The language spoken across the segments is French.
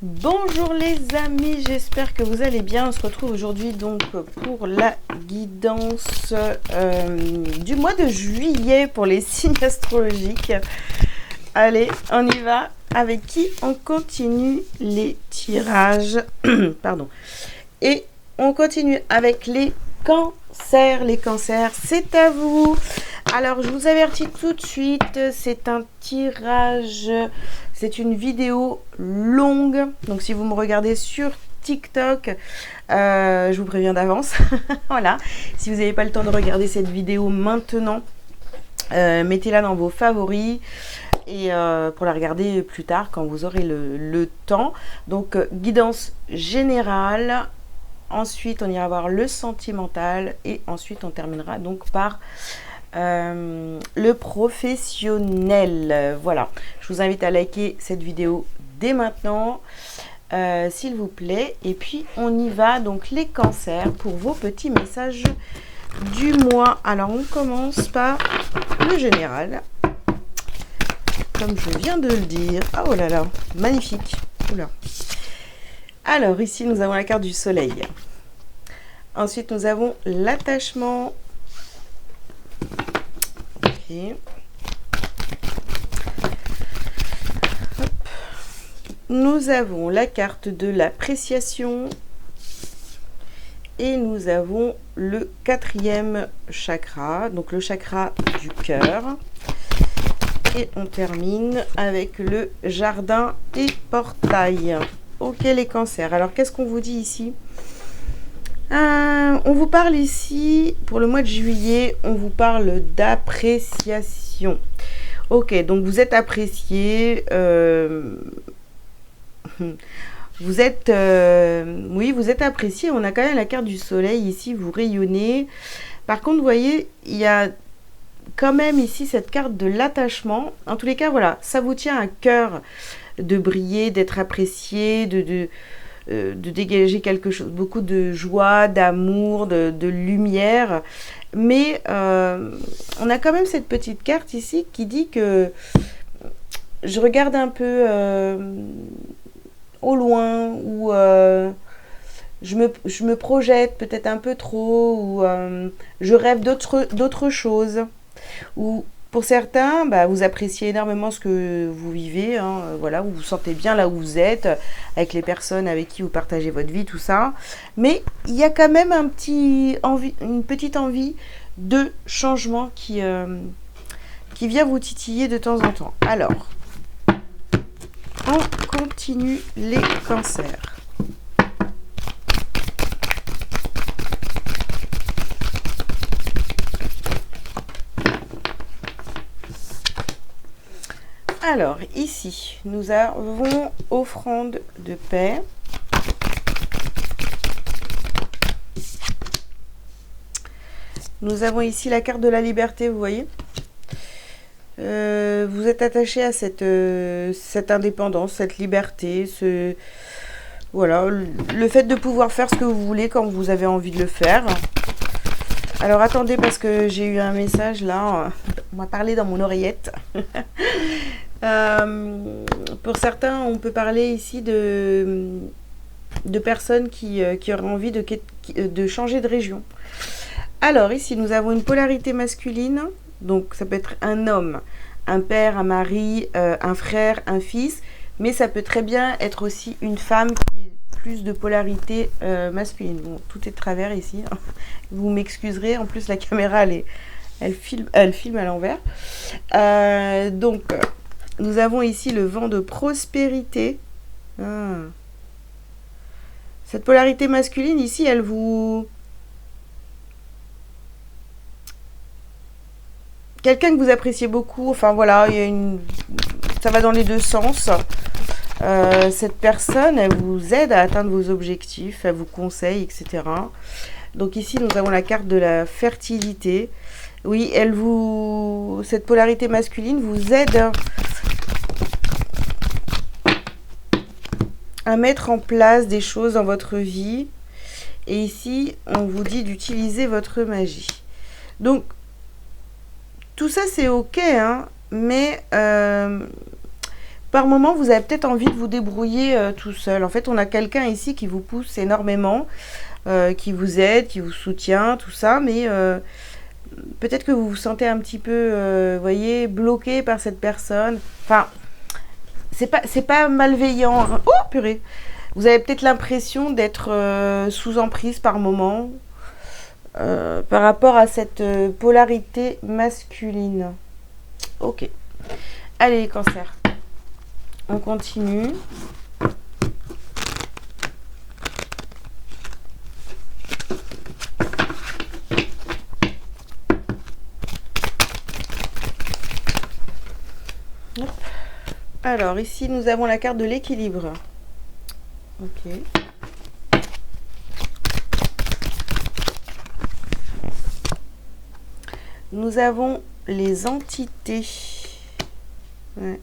Bonjour les amis, j'espère que vous allez bien. On se retrouve aujourd'hui donc pour la guidance du mois de juillet pour les signes astrologiques. Allez, on y va. Avec qui on continue les tirages. Pardon. Et on continue avec les cancers. Les cancers, c'est à vous. Alors, je vous avertis tout de suite, c'est un tirage, c'est une vidéo longue. Donc, si vous me regardez sur TikTok, je vous préviens d'avance. Voilà. Si vous n'avez pas le temps de regarder cette vidéo maintenant, mettez-la dans vos favoris. Et pour la regarder plus tard quand vous aurez le temps. Donc guidance générale, ensuite on ira voir le sentimental et ensuite on terminera donc par le professionnel. Voilà, je vous invite à liker cette vidéo dès maintenant s'il vous plaît, et puis on y va. Donc les cancers pour vos petits messages du mois. Alors on commence par le général, comme je viens de le dire. Ah, oh là là, magnifique. Oula. Alors, ici, nous avons la carte du soleil. Ensuite, nous avons l'attachement. Ok. Hop. Nous avons la carte de l'appréciation. Et nous avons le 4e chakra, donc le chakra du cœur. Et on termine avec le jardin et portail. Ok les cancers, alors qu'est-ce qu'on vous dit ici? On vous parle ici, pour le mois de juillet, on vous parle d'appréciation. Ok, donc vous êtes apprécié. Vous êtes... oui, vous êtes apprécié. On a quand même la carte du soleil ici, vous rayonnez. Par contre, vous voyez, il y a quand même ici cette carte de l'attachement. En tous les cas, voilà, ça vous tient à cœur de briller, d'être apprécié, de dégager quelque chose, beaucoup de joie, d'amour, de lumière. Mais on a quand même cette petite carte ici qui dit que je regarde un peu au loin, ou je me projette peut-être un peu trop, ou je rêve d'autres choses. Ou pour certains, vous appréciez énormément ce que vous vivez, hein, voilà, vous vous sentez bien là où vous êtes, avec les personnes avec qui vous partagez votre vie, tout ça. Mais il y a quand même une petite envie de changement qui vient vous titiller de temps en temps. Alors, on continue les cancers. Alors, ici, nous avons offrande de paix. Nous avons ici la carte de la liberté, vous voyez. Vous êtes attaché à cette indépendance, cette liberté, voilà, le fait de pouvoir faire ce que vous voulez quand vous avez envie de le faire. Alors attendez, parce que j'ai eu un message là, on m'a parlé dans mon oreillette. Pour certains, on peut parler ici de personnes qui auraient envie de changer de région. Alors ici, nous avons une polarité masculine, donc ça peut être un homme, un père, un mari, un frère, un fils, mais ça peut très bien être aussi une femme qui est plus de polarité masculine. Bon, tout est de travers ici, hein. Vous m'excuserez, en plus la caméra elle filme à l'envers. Donc nous avons ici le vent de prospérité. Cette polarité masculine ici, elle vous... Quelqu'un que vous appréciez beaucoup, enfin voilà, ça va dans les deux sens. Cette personne, elle vous aide à atteindre vos objectifs, elle vous conseille, etc. Donc ici, nous avons la carte de la fertilité. Oui, cette polarité masculine vous aide à mettre en place des choses dans votre vie. Et ici, on vous dit d'utiliser votre magie. Donc, tout ça, c'est ok, hein, mais par moment, vous avez peut-être envie de vous débrouiller tout seul. En fait, on a quelqu'un ici qui vous pousse énormément, qui vous aide, qui vous soutient, tout ça, mais peut-être que vous vous sentez un petit peu, voyez, bloqué par cette personne. Enfin, c'est pas malveillant. Oh, purée! Vous avez peut-être l'impression d'être sous emprise par moment par rapport à cette polarité masculine. Ok. Allez, cancer. On continue. Hop. Alors, ici, nous avons la carte de l'équilibre. Ok. Nous avons les entités. Ouais.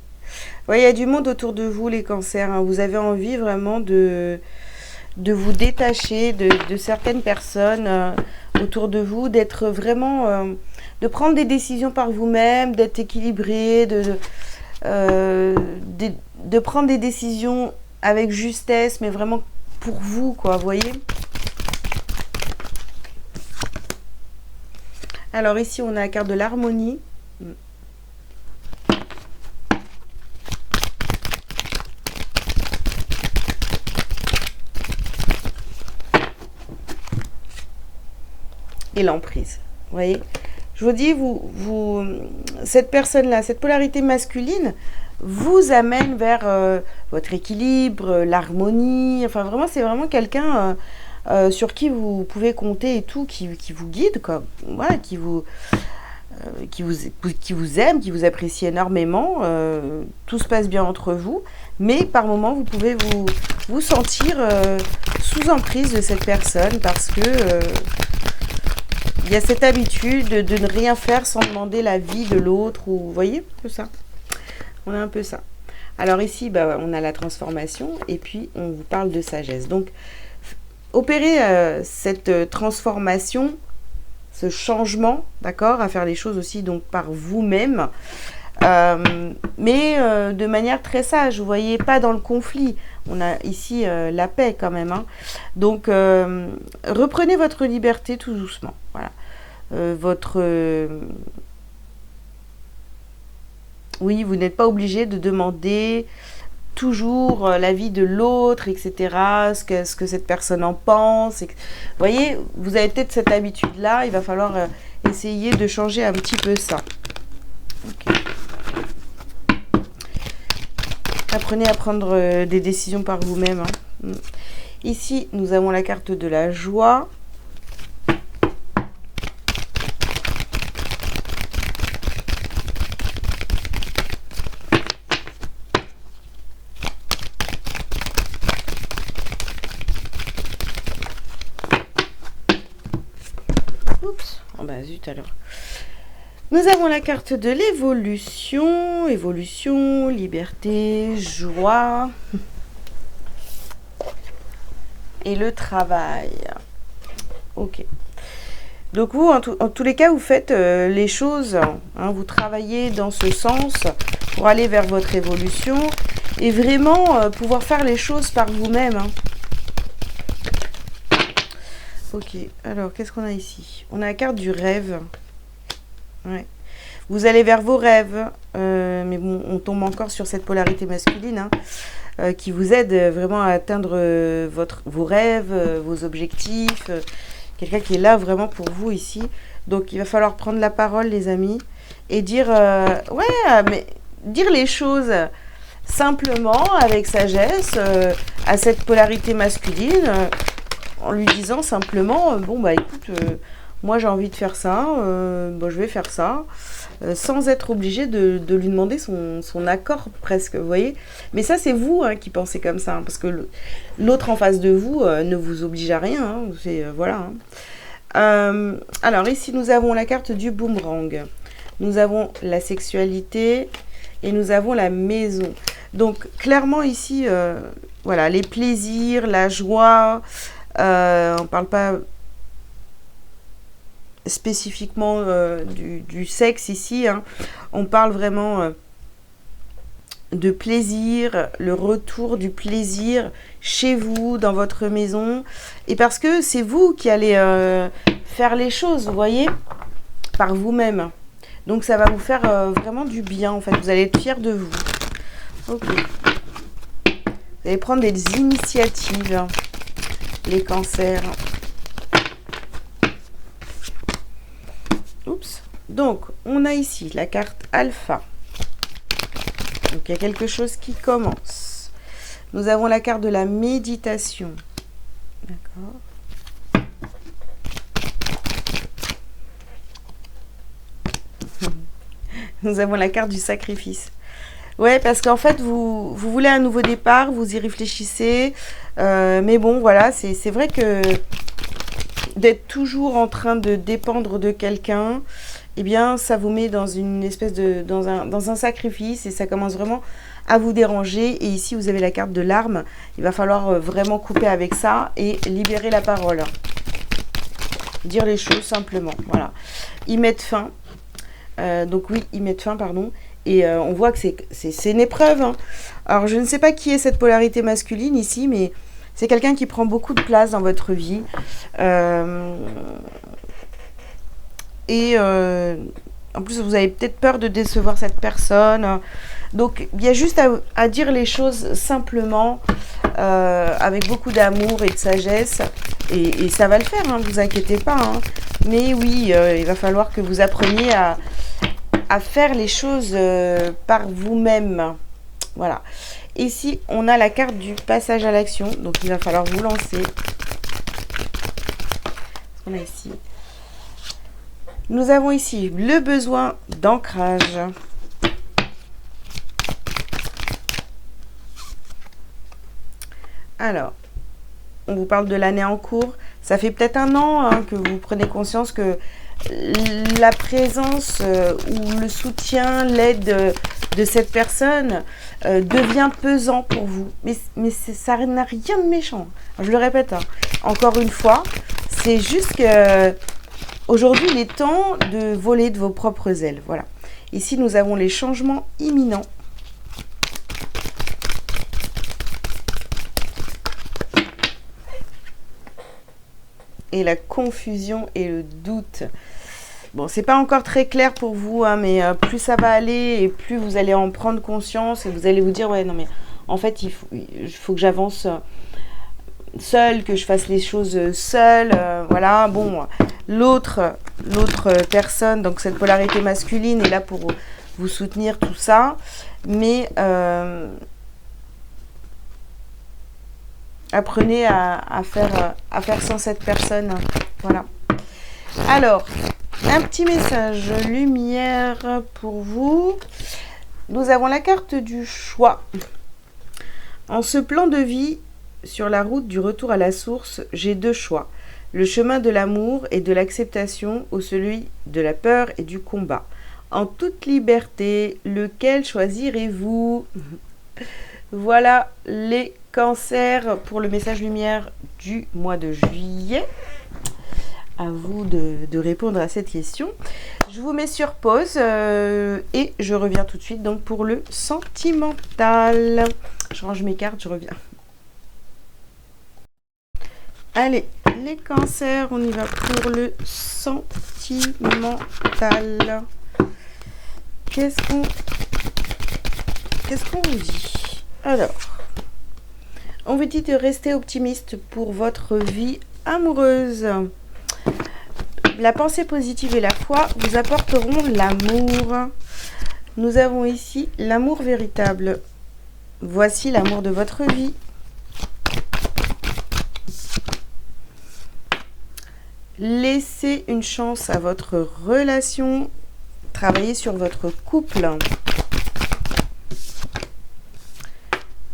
Ouais, il y a du monde autour de vous, les cancers. Hein. Vous avez envie vraiment de vous détacher de certaines personnes autour de vous, d'être vraiment... de prendre des décisions par vous-même, d'être équilibré, de prendre des décisions avec justesse, mais vraiment pour vous, quoi, vous voyez? Alors ici, on a la carte de l'harmonie. Et l'emprise. Vous voyez? Je vous dis, cette personne-là, cette polarité masculine, vous amène vers votre équilibre, l'harmonie. Enfin, vraiment, c'est vraiment quelqu'un sur qui vous pouvez compter et tout, qui vous guide, quoi. Voilà, qui vous aime, qui vous apprécie énormément. Tout se passe bien entre vous. Mais par moments, vous pouvez vous sentir sous emprise de cette personne parce que... il y a cette habitude de ne rien faire sans demander l'avis de l'autre. Ou vous voyez, un peu ça. On a un peu ça. Alors ici, bah, on a la transformation et puis on vous parle de sagesse. Donc, opérer cette transformation, ce changement, d'accord, à faire les choses aussi donc par vous-même, mais de manière très sage. Vous voyez, pas dans le conflit. On a ici la paix quand même. Hein. Donc, reprenez votre liberté tout doucement. Voilà. Oui, vous n'êtes pas obligé de demander toujours l'avis de l'autre, etc. Ce que cette personne en pense. Vous voyez, vous avez peut-être cette habitude-là. Il va falloir essayer de changer un petit peu ça. Okay. Apprenez à prendre des décisions par vous-même. Hein. Ici, nous avons la carte de la joie. Oups, oh bah zut alors. Nous avons la carte de l'évolution, évolution, liberté, joie et le travail. Ok. Donc vous, en tous les cas, vous faites les choses, hein, vous travaillez dans ce sens pour aller vers votre évolution et vraiment pouvoir faire les choses par vous-même. Hein. Ok, alors qu'est-ce qu'on a ici? On a la carte du rêve. Ouais. Vous allez vers vos rêves, mais bon, on tombe encore sur cette polarité masculine hein, qui vous aide vraiment à atteindre vos rêves, vos objectifs. Quelqu'un qui est là vraiment pour vous ici. Donc, il va falloir prendre la parole, les amis, et dire, mais dire les choses simplement, avec sagesse, à cette polarité masculine, en lui disant simplement, bon, bah écoute... moi, j'ai envie de faire ça, bon, je vais faire ça, sans être obligé de lui demander son accord presque, vous voyez. Mais ça, c'est vous hein, qui pensez comme ça, hein, parce que l'autre en face de vous ne vous oblige à rien, hein, voilà. Hein. Alors, ici, nous avons la carte du boomerang. Nous avons la sexualité et nous avons la maison. Donc, clairement, ici, voilà, les plaisirs, la joie, on ne parle pas... spécifiquement du sexe ici, hein. On parle vraiment de plaisir, le retour du plaisir chez vous, dans votre maison. Et parce que c'est vous qui allez faire les choses, vous voyez, par vous-même. Donc ça va vous faire vraiment du bien, en fait. Vous allez être fiers de vous. Ok. Vous allez prendre des initiatives, les cancers. Oups. Donc, on a ici la carte alpha. Donc, il y a quelque chose qui commence. Nous avons la carte de la méditation. D'accord. Nous avons la carte du sacrifice. Ouais, parce qu'en fait, vous voulez un nouveau départ, vous y réfléchissez. Mais bon, voilà, c'est vrai que d'être toujours en train de dépendre de quelqu'un, eh bien, ça vous met dans une espèce de... dans un sacrifice et ça commence vraiment à vous déranger. Et ici, vous avez la carte de l'arme. Il va falloir vraiment couper avec ça et libérer la parole. Dire les choses simplement, voilà. Y mettre fin. Donc oui, y mettre fin, pardon. Et on voit que c'est une épreuve. Hein. Alors, je ne sais pas qui est cette polarité masculine ici, mais c'est quelqu'un qui prend beaucoup de place dans votre vie. En plus, vous avez peut-être peur de décevoir cette personne. Donc, il y a juste à dire les choses simplement, avec beaucoup d'amour et de sagesse. Et ça va le faire, hein, ne vous inquiétez pas. Hein. Mais oui, il va falloir que vous appreniez à faire les choses par vous-même. Voilà. Ici, on a la carte du passage à l'action. Donc, il va falloir vous lancer. On a ici. Nous avons ici le besoin d'ancrage. Alors, on vous parle de l'année en cours. Ça fait peut-être un an hein, que vous prenez conscience que la présence ou le soutien, l'aide de cette personne devient pesant pour vous. Mais ça n'a rien de méchant. Je le répète, hein. Encore une fois, c'est juste que aujourd'hui, il est temps de voler de vos propres ailes. Voilà. Ici, nous avons les changements imminents. Et la confusion et le doute. Bon, c'est pas encore très clair pour vous, hein, mais plus ça va aller et plus vous allez en prendre conscience et vous allez vous dire, ouais, non mais en fait, il faut que j'avance seule, que je fasse les choses seule. Voilà, bon, l'autre personne, donc cette polarité masculine est là pour vous soutenir, tout ça, mais apprenez à faire sans cette personne. Voilà. Alors, un petit message lumière pour vous. Nous avons la carte du choix. En ce plan de vie, sur la route du retour à la source, j'ai deux choix. Le chemin de l'amour et de l'acceptation ou celui de la peur et du combat. En toute liberté, lequel choisirez-vous? Voilà les cancers pour le message lumière du mois de juillet. À vous de répondre à cette question. Je vous mets sur pause et je reviens tout de suite donc pour le sentimental. Je range mes cartes, je reviens. Allez, les cancers, on y va pour le sentimental. Qu'est-ce qu'on vous dit? Alors, on vous dit de rester optimiste pour votre vie amoureuse. La pensée positive et la foi vous apporteront l'amour. Nous avons ici l'amour véritable. Voici l'amour de votre vie. Laissez une chance à votre relation. Travaillez sur votre couple.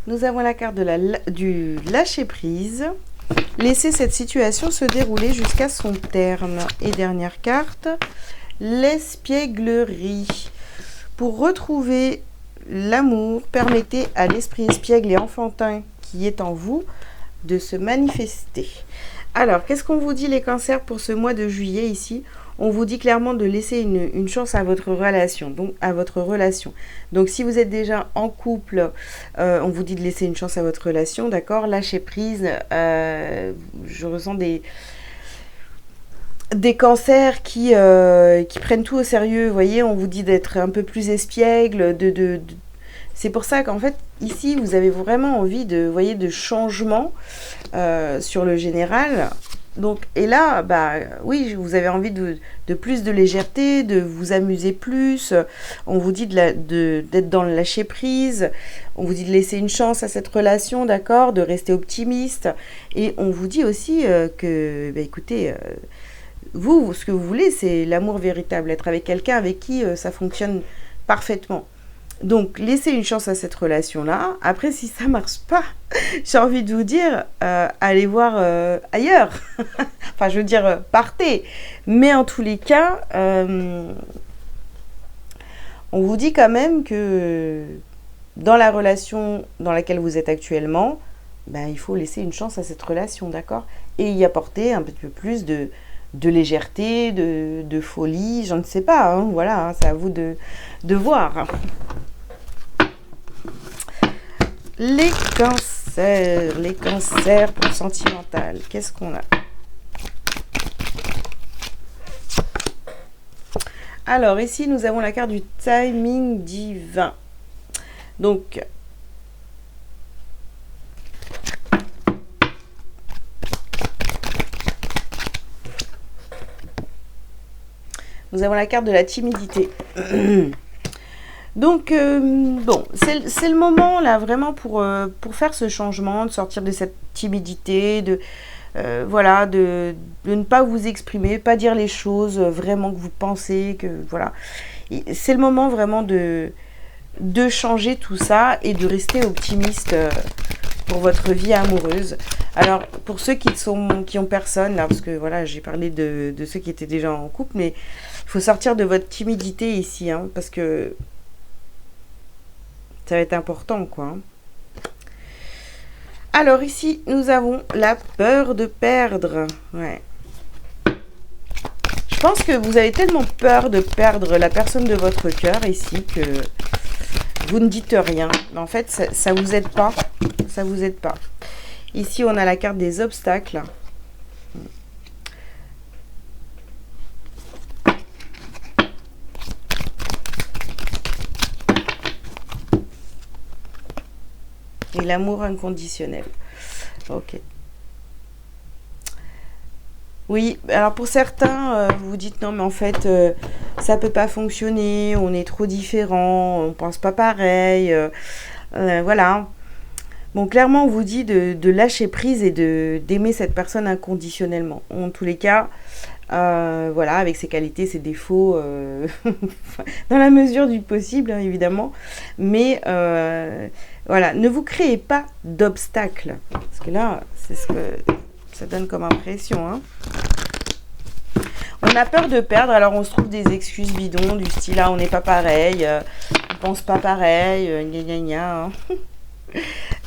Nous avons la carte du lâcher-prise. Laissez cette situation se dérouler jusqu'à son terme. Et dernière carte, l'espièglerie. Pour retrouver l'amour, permettez à l'esprit espiègle et enfantin qui est en vous de se manifester. Alors, qu'est-ce qu'on vous dit les cancers pour ce mois de juillet ici? on vous dit clairement de laisser une chance à votre relation. Donc, si vous êtes déjà en couple, on vous dit de laisser une chance à votre relation, d'accord? Lâchez prise. Je ressens des cancers qui prennent tout au sérieux. Vous voyez, on vous dit d'être un peu plus espiègle, c'est pour ça qu'en fait, ici, vous avez vraiment envie de, voyez, de changement sur le général. Donc, et là, bah oui, vous avez envie de plus de légèreté, de vous amuser plus. On vous dit d'être dans le lâcher prise. On vous dit de laisser une chance à cette relation, d'accord, de rester optimiste. Et on vous dit aussi que, bah, écoutez, vous, ce que vous voulez, c'est l'amour véritable, être avec quelqu'un avec qui ça fonctionne parfaitement. Donc, laissez une chance à cette relation-là. Après, si ça marche pas, j'ai envie de vous dire, allez voir ailleurs. Enfin, je veux dire, partez. Mais en tous les cas, on vous dit quand même que dans la relation dans laquelle vous êtes actuellement, ben, il faut laisser une chance à cette relation, d'accord? Et y apporter un petit peu plus de légèreté, de folie, je ne sais pas, hein, voilà, hein, c'est à vous de voir. Les cancers pour sentimental, qu'est-ce qu'on a? Alors, ici, nous avons la carte du timing divin. Donc, nous avons la carte de la timidité. Donc, bon, c'est le moment, là, vraiment, pour faire ce changement, de sortir de cette timidité, voilà, de ne pas vous exprimer, pas dire les choses vraiment que vous pensez, que, voilà. C'est le moment, vraiment, de changer tout ça et de rester optimiste pour votre vie amoureuse. Alors, pour ceux qui ont personne, là, parce que, voilà, j'ai parlé de ceux qui étaient déjà en couple, mais il faut sortir de votre timidité ici, hein, parce que ça va être important, quoi. Alors, ici, nous avons la peur de perdre. Ouais. Je pense que vous avez tellement peur de perdre la personne de votre cœur, ici, que vous ne dites rien. Mais en fait, ça vous aide pas. Ça vous aide pas. Ici, on a la carte des obstacles. Et l'amour inconditionnel. Ok. Oui, alors pour certains, vous vous dites non, mais en fait, ça peut pas fonctionner, on est trop différents, on pense pas pareil, voilà. Bon, clairement, on vous dit de lâcher prise et d'aimer cette personne inconditionnellement. En tous les cas, voilà, avec ses qualités, ses défauts, dans la mesure du possible, hein, évidemment. Mais voilà, ne vous créez pas d'obstacles. Parce que là, c'est ce que ça donne comme impression. Hein. On a peur de perdre, alors on se trouve des excuses bidons du style, ah, on n'est pas pareil, on pense pas pareil, gna gna gna. Hein.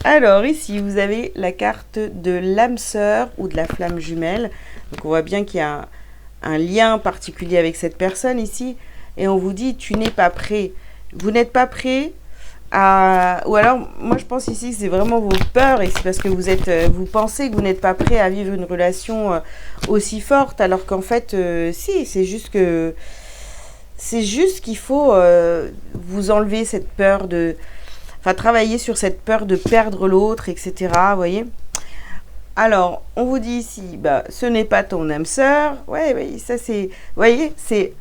Alors ici, vous avez la carte de l'âme sœur ou de la flamme jumelle. Donc on voit bien qu'il y a un lien particulier avec cette personne ici. Et on vous dit, tu n'es pas prêt. Vous n'êtes pas prêt à... Ou alors, moi je pense ici que c'est vraiment vos peurs. Et c'est parce que vous pensez que vous n'êtes pas prêt à vivre une relation aussi forte. Alors qu'en fait, si, c'est juste que... C'est juste qu'il faut vous enlever cette peur de... Enfin, travailler sur cette peur de perdre l'autre, etc. Vous voyez? Alors, on vous dit ici, bah, ce n'est pas ton âme sœur. Ouais, oui, ça c'est... Vous voyez? C'est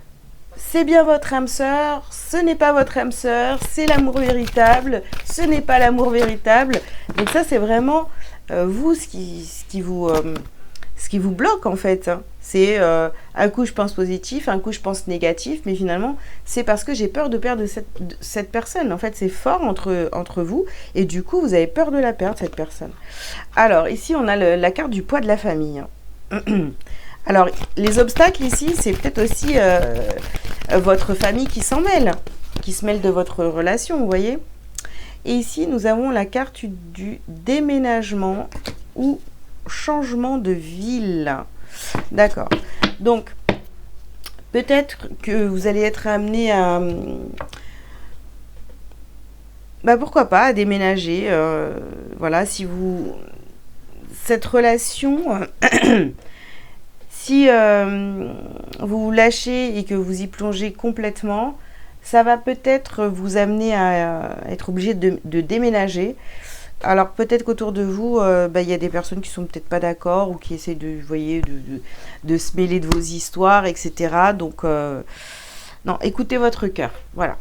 bien votre âme sœur, ce n'est pas votre âme sœur, c'est l'amour véritable, ce n'est pas l'amour véritable. Donc ça, c'est vraiment vous, ce qui vous bloque, en fait. Hein. C'est un coup, je pense positif, un coup, je pense négatif, mais finalement, c'est parce que j'ai peur de perdre cette personne. En fait, c'est fort entre vous, et du coup, vous avez peur de la perdre, cette personne. Alors, ici, on a la carte du poids de la famille. Alors, les obstacles ici, c'est peut-être aussi votre famille qui s'en mêle, qui se mêle de votre relation, vous voyez. Et ici, nous avons la carte du déménagement ou changement de ville. D'accord. Donc, Peut-être que vous allez être amené à... Bah pourquoi pas, à déménager. Voilà, si vous... Cette relation, si vous vous lâchez et que vous y plongez complètement, ça va peut-être vous amener à être obligé de déménager. Alors peut-être qu'autour de vous, y a des personnes qui sont peut-être pas d'accord ou qui essaient de, vous voyez, de se mêler de vos histoires, etc. Donc, non, écoutez votre cœur. Voilà.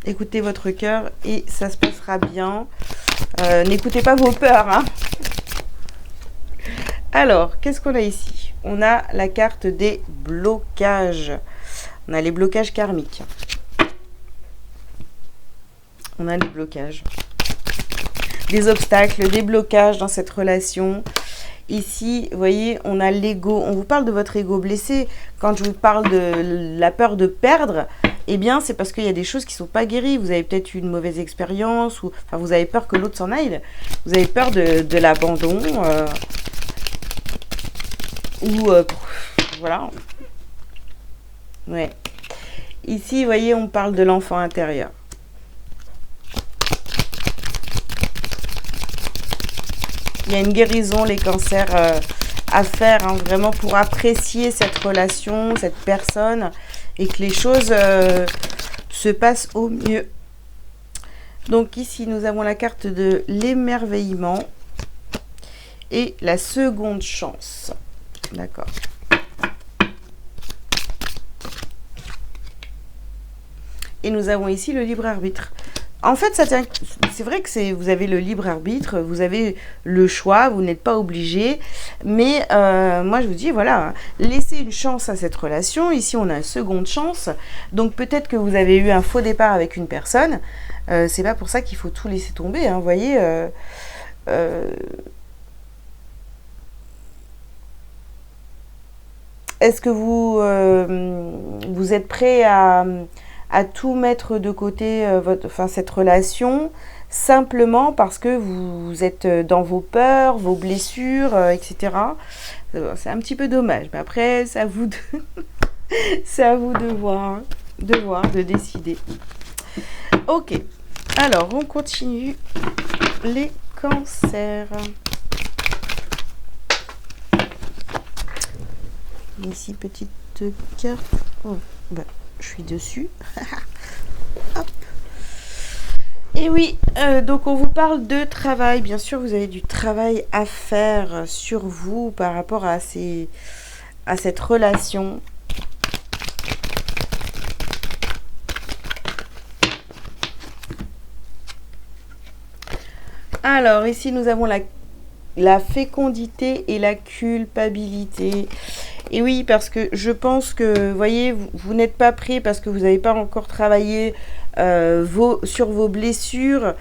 Écoutez votre cœur et ça se passera bien. N'écoutez pas vos peurs, hein. Alors, qu'est-ce qu'on a ici? On a la carte des blocages. On a les blocages karmiques. On a les blocages. Des obstacles, des blocages dans cette relation. Ici, vous voyez, on a l'ego. On vous parle de votre ego blessé. Quand je vous parle de la peur de perdre, eh bien, c'est parce qu'il y a des choses qui ne sont pas guéries. Vous avez peut-être eu une mauvaise expérience, ou enfin, vous avez peur que l'autre s'en aille. Vous avez peur de l'abandon. Voilà. Ouais. Ici, vous voyez, on parle de l'enfant intérieur. Il y a une guérison, les cancers, à faire, hein, vraiment pour apprécier cette relation, cette personne, et que les choses se passent au mieux. Donc ici, nous avons la carte de l'émerveillement et la seconde chance. D'accord. Et nous avons ici le libre arbitre. En fait, c'est vrai que vous avez le libre arbitre, vous avez le choix, vous n'êtes pas obligé. Mais moi, je vous dis, voilà, laissez une chance à cette relation. Ici, on a une seconde chance. Donc, peut-être que vous avez eu un faux départ avec une personne. C'est pas pour ça qu'il faut tout laisser tomber, hein, vous voyez. Est-ce que vous êtes prêt à tout mettre de côté, cette relation, simplement parce que vous êtes dans vos peurs, vos blessures, etc. C'est un petit peu dommage, mais après, c'est à vous de, c'est à vous de voir, de décider. Ok, alors on continue les cancers. Ici, petite carte. Oh, bah, je suis dessus. Hop. Et oui, donc on vous parle de travail. Bien sûr, vous avez du travail à faire sur vous par rapport à cette relation. Alors, ici, nous avons la fécondité et la culpabilité. Et oui, parce que je pense que, vous voyez, vous n'êtes pas prêt parce que vous n'avez pas encore travaillé sur vos blessures.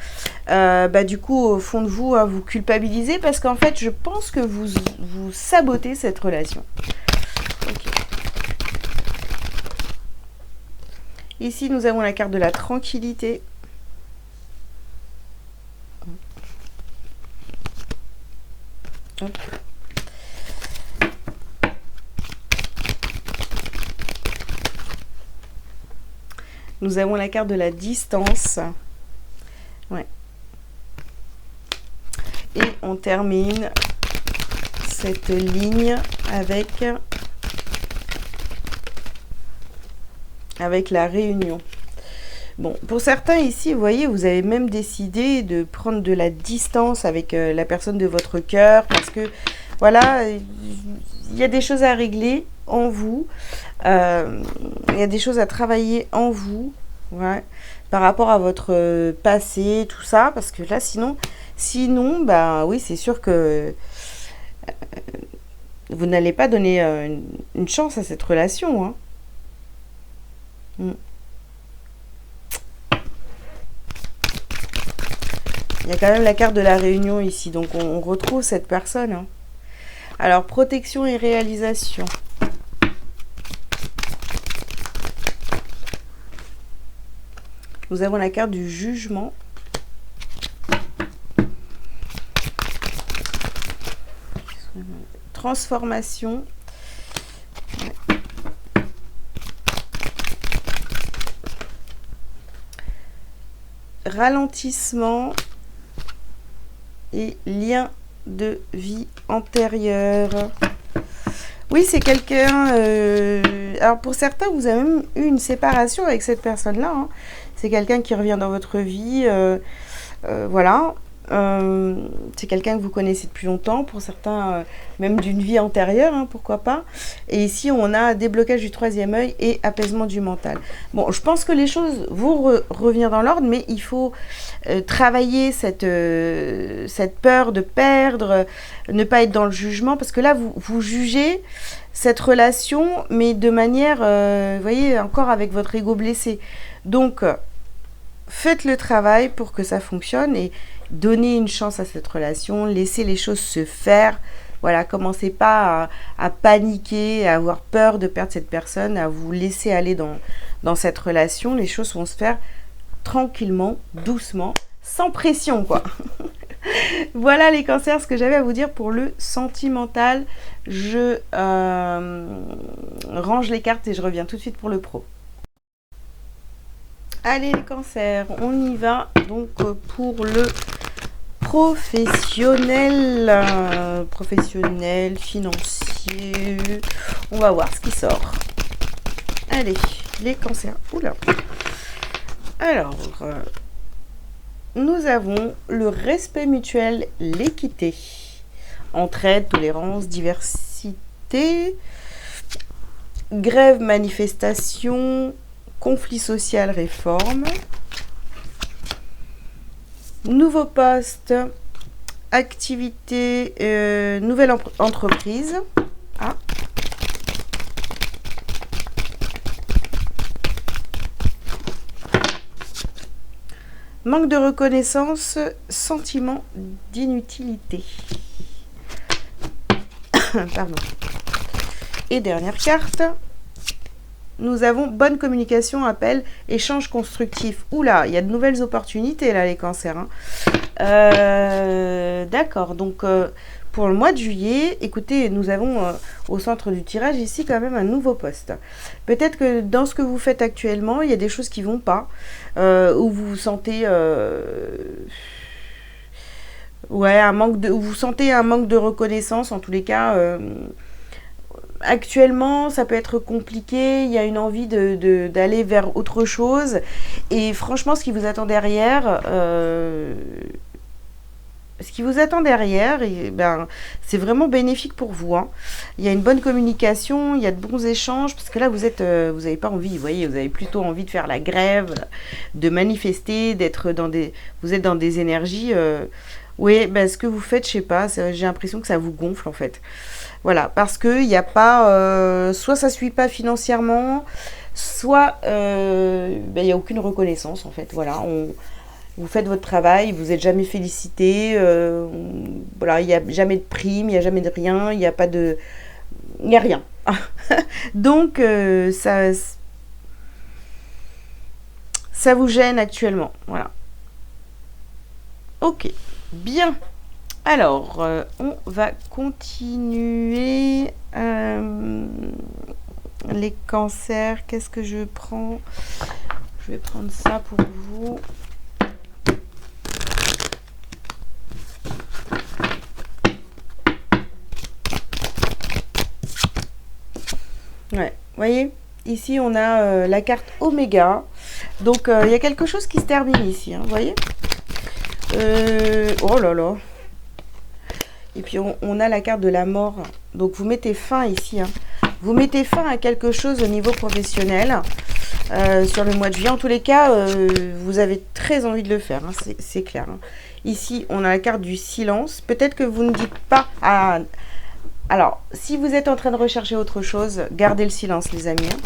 Du coup, au fond de vous, hein, vous culpabilisez parce qu'en fait, je pense que vous sabotez cette relation. Okay. Ici, nous avons la carte de la tranquillité. Hop. Nous avons la carte de la distance. Ouais. Et on termine cette ligne avec la réunion. Bon, pour certains ici, vous voyez, vous avez même décidé de prendre de la distance avec la personne de votre cœur parce que, voilà, il y a des choses à régler en vous. Il y a des choses à travailler en vous, ouais, par rapport à votre passé, tout ça, parce que là, sinon, bah oui, c'est sûr que vous n'allez pas donner une chance à cette relation, hein. Il y a quand même la carte de la réunion ici, donc on retrouve cette personne, hein. Alors, protection et réalisation. Nous avons la carte du jugement. Transformation. ralentissement et lien de vie antérieure. Oui, c'est quelqu'un... alors, pour certains, vous avez même eu une séparation avec cette personne-là. Hein. C'est quelqu'un qui revient dans votre vie. Voilà. C'est quelqu'un que vous connaissez depuis longtemps. Pour certains, même d'une vie antérieure, hein, pourquoi pas. Et ici, on a déblocage du troisième œil et apaisement du mental. Bon, je pense que les choses vont revenir dans l'ordre, mais il faut travailler cette peur de perdre, ne pas être dans le jugement, parce que là, vous jugez cette relation, mais de manière, vous voyez, encore avec votre ego blessé. Donc, faites le travail pour que ça fonctionne et donnez une chance à cette relation, laissez les choses se faire. Voilà, commencez pas à paniquer, à avoir peur de perdre cette personne, à vous laisser aller dans cette relation. Les choses vont se faire tranquillement, doucement, sans pression, quoi. Voilà les cancers, ce que j'avais à vous dire pour le sentimental. Je range les cartes et je reviens tout de suite pour le pro. Allez les cancers, on y va donc pour le professionnel, financier. On va voir ce qui sort. Allez, les cancers. Oula. Alors, nous avons le respect mutuel, l'équité, entraide, tolérance, diversité, grève, manifestation, conflit social, réforme, nouveau poste, activité, nouvelle entreprise. Ah. Manque de reconnaissance, sentiment d'inutilité. Pardon. Et dernière carte. Nous avons bonne communication, appel, échange constructif. Oula, il y a de nouvelles opportunités là, les cancers. Hein. D'accord, donc pour le mois de juillet, écoutez, nous avons au centre du tirage ici quand même un nouveau poste. Peut-être que dans ce que vous faites actuellement, il y a des choses qui ne vont pas, où vous vous sentez... ouais, vous sentez un manque de reconnaissance, en tous les cas... actuellement, ça peut être compliqué, il y a une envie d'aller vers autre chose. Et franchement, ce qui vous attend derrière, c'est vraiment bénéfique pour vous. Hein. Il y a une bonne communication, il y a de bons échanges, parce que là, vous n'avez pas envie, vous voyez, vous avez plutôt envie de faire la grève, de manifester, vous êtes dans des énergies... oui, ben, ce que vous faites, je sais pas, j'ai l'impression que ça vous gonfle en fait. Voilà, parce qu'il n'y a pas, soit ça ne suit pas financièrement, soit il n'y a aucune reconnaissance en fait. Voilà, vous faites votre travail, vous n'êtes jamais félicité, voilà, il n'y a jamais de prime, il n'y a jamais de rien, il n'y a pas de... Il n'y a rien. Donc, ça vous gêne actuellement. Voilà. Ok, bien. Alors, on va continuer. Les cancers, qu'est-ce que je prends? Je vais prendre ça pour vous. Ouais, vous voyez, ici on a la carte Oméga. Donc, il y a quelque chose qui se termine ici, hein, vous voyez? Oh là là. Et puis on a la carte de la mort. Donc vous mettez fin ici. Hein. Vous mettez fin à quelque chose au niveau professionnel sur le mois de juillet. En tous les cas, vous avez très envie de le faire. Hein, c'est clair. Hein. Ici, on a la carte du silence. Peut-être que vous ne dites pas... Alors, si vous êtes en train de rechercher autre chose, gardez le silence, les amis. Hein.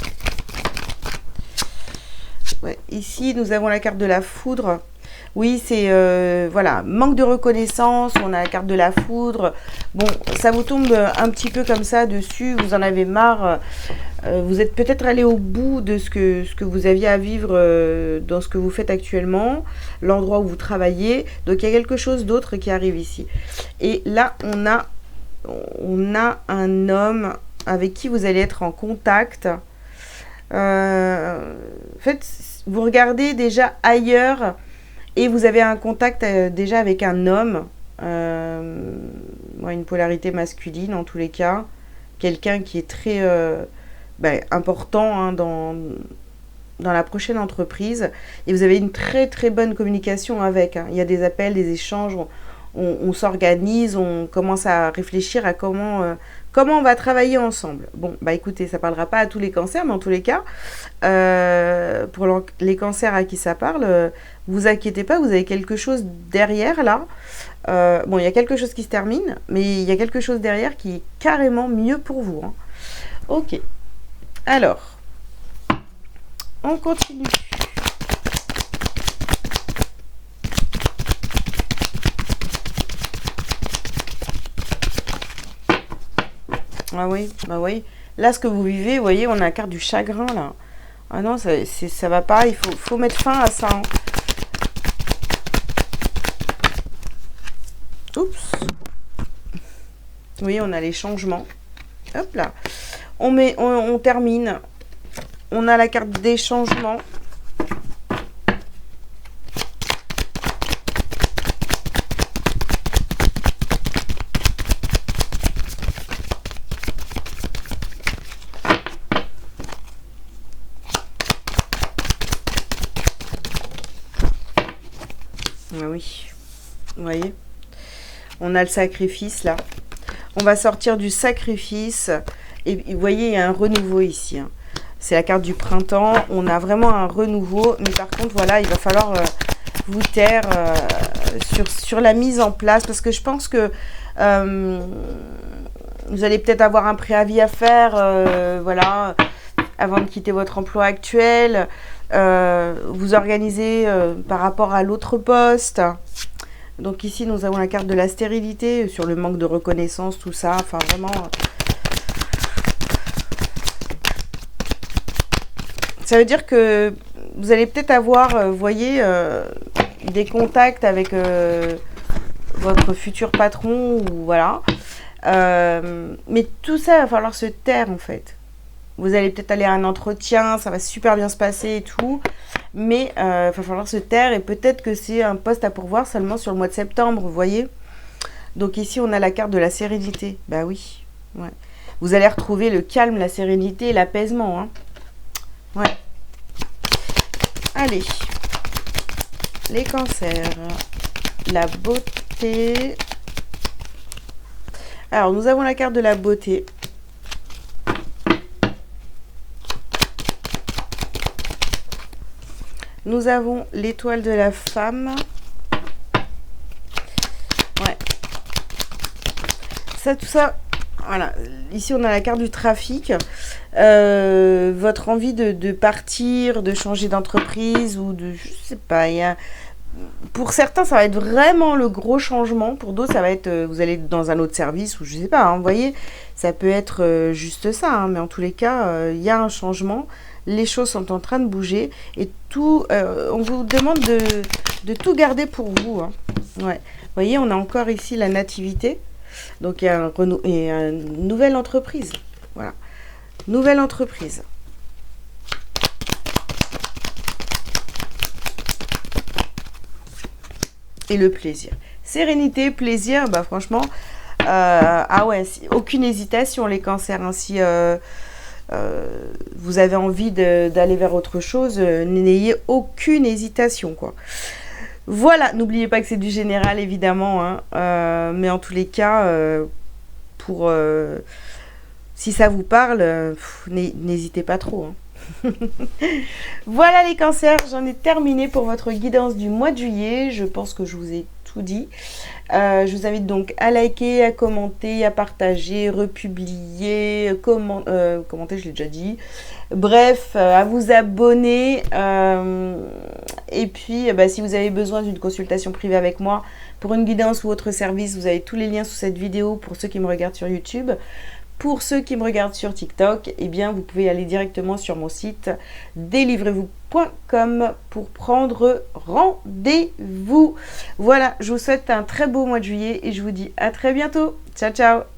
Ouais. Ici, nous avons la carte de la foudre. Oui, c'est, voilà, manque de reconnaissance, on a la carte de la foudre. Bon, ça vous tombe un petit peu comme ça dessus, vous en avez marre. Vous êtes peut-être allé au bout de ce que vous aviez à vivre dans ce que vous faites actuellement, l'endroit où vous travaillez. Donc, il y a quelque chose d'autre qui arrive ici. Et là, on a un homme avec qui vous allez être en contact. En fait, vous regardez déjà ailleurs. Et vous avez un contact déjà avec un homme, une polarité masculine en tous les cas. Quelqu'un qui est très important hein, dans la prochaine entreprise. Et vous avez une très très bonne communication avec. Hein. Il y a des appels, des échanges, on s'organise, on commence à réfléchir à comment on va travailler ensemble. Bon, bah écoutez, ça ne parlera pas à tous les cancers, mais en tous les cas, pour les cancers à qui ça parle, vous inquiétez pas, vous avez quelque chose derrière là. Bon, il y a quelque chose qui se termine, mais il y a quelque chose derrière qui est carrément mieux pour vous. Hein. Ok. Alors, on continue. Ah oui, bah oui. Là, ce que vous vivez, vous voyez, on a la carte du chagrin, là. Ah non, ça va pas, il faut mettre fin à ça. Hein. Oups. Oui, on a les changements. Hop là. On termine. On a la carte des changements. Ah oui, vous voyez, on a le sacrifice là. On va sortir du sacrifice et vous voyez, il y a un renouveau ici. Hein. C'est la carte du printemps. On a vraiment un renouveau, mais par contre, voilà, il va falloir vous taire sur la mise en place parce que je pense que vous allez peut-être avoir un préavis à faire, voilà, avant de quitter votre emploi actuel. Vous organisez par rapport à l'autre poste. Donc ici, nous avons la carte de la stérilité sur le manque de reconnaissance, tout ça. Enfin, vraiment... Ça veut dire que vous allez peut-être avoir, vous voyez, des contacts avec votre futur patron, ou voilà. Mais tout ça, il va falloir se taire, en fait. Vous allez peut-être aller à un entretien, ça va super bien se passer et tout. Mais il va falloir se taire et peut-être que c'est un poste à pourvoir seulement sur le mois de septembre, vous voyez. Donc ici, on a la carte de la sérénité. Bah oui, ouais. Vous allez retrouver le calme, la sérénité et l'apaisement. Hein. Ouais. Allez. Les cancers. La beauté. Alors, nous avons la carte de la beauté. Nous avons l'étoile de la femme. Ouais. Ça, tout ça, voilà. Ici, on a la carte du trafic. Votre envie de partir, de changer d'entreprise ou de... Je sais pas, il y a... Pour certains, ça va être vraiment le gros changement. Pour d'autres, ça va être... vous allez dans un autre service ou je sais pas, hein, vous voyez. Ça peut être juste ça, hein, mais en tous les cas, il y a un changement. Les choses sont en train de bouger et tout, on vous demande de tout garder pour vous. Hein. Ouais. Vous voyez, on a encore ici la nativité. Donc, il y a une nouvelle entreprise. Voilà. Nouvelle entreprise. Et le plaisir. Sérénité, plaisir, bah franchement, ah ouais, aucune hésitation les cancers. Hein, si vous avez envie d'aller vers autre chose, n'ayez aucune hésitation, quoi. Voilà, n'oubliez pas que c'est du général, évidemment, hein, mais en tous les cas, si ça vous parle, n'hésitez pas trop. Hein. Voilà les cancers, j'en ai terminé pour votre guidance du mois de juillet. Je pense que je vous ai tout dit. Je vous invite donc à liker, à commenter, à partager, republier, commenter, je l'ai déjà dit. Bref, à vous abonner. Et puis, si vous avez besoin d'une consultation privée avec moi pour une guidance ou autre service, vous avez tous les liens sous cette vidéo pour ceux qui me regardent sur YouTube. Pour ceux qui me regardent sur TikTok, eh bien, vous pouvez aller directement sur mon site delivrez-vous.com pour prendre rendez-vous. Voilà, je vous souhaite un très beau mois de juillet et je vous dis à très bientôt. Ciao, ciao!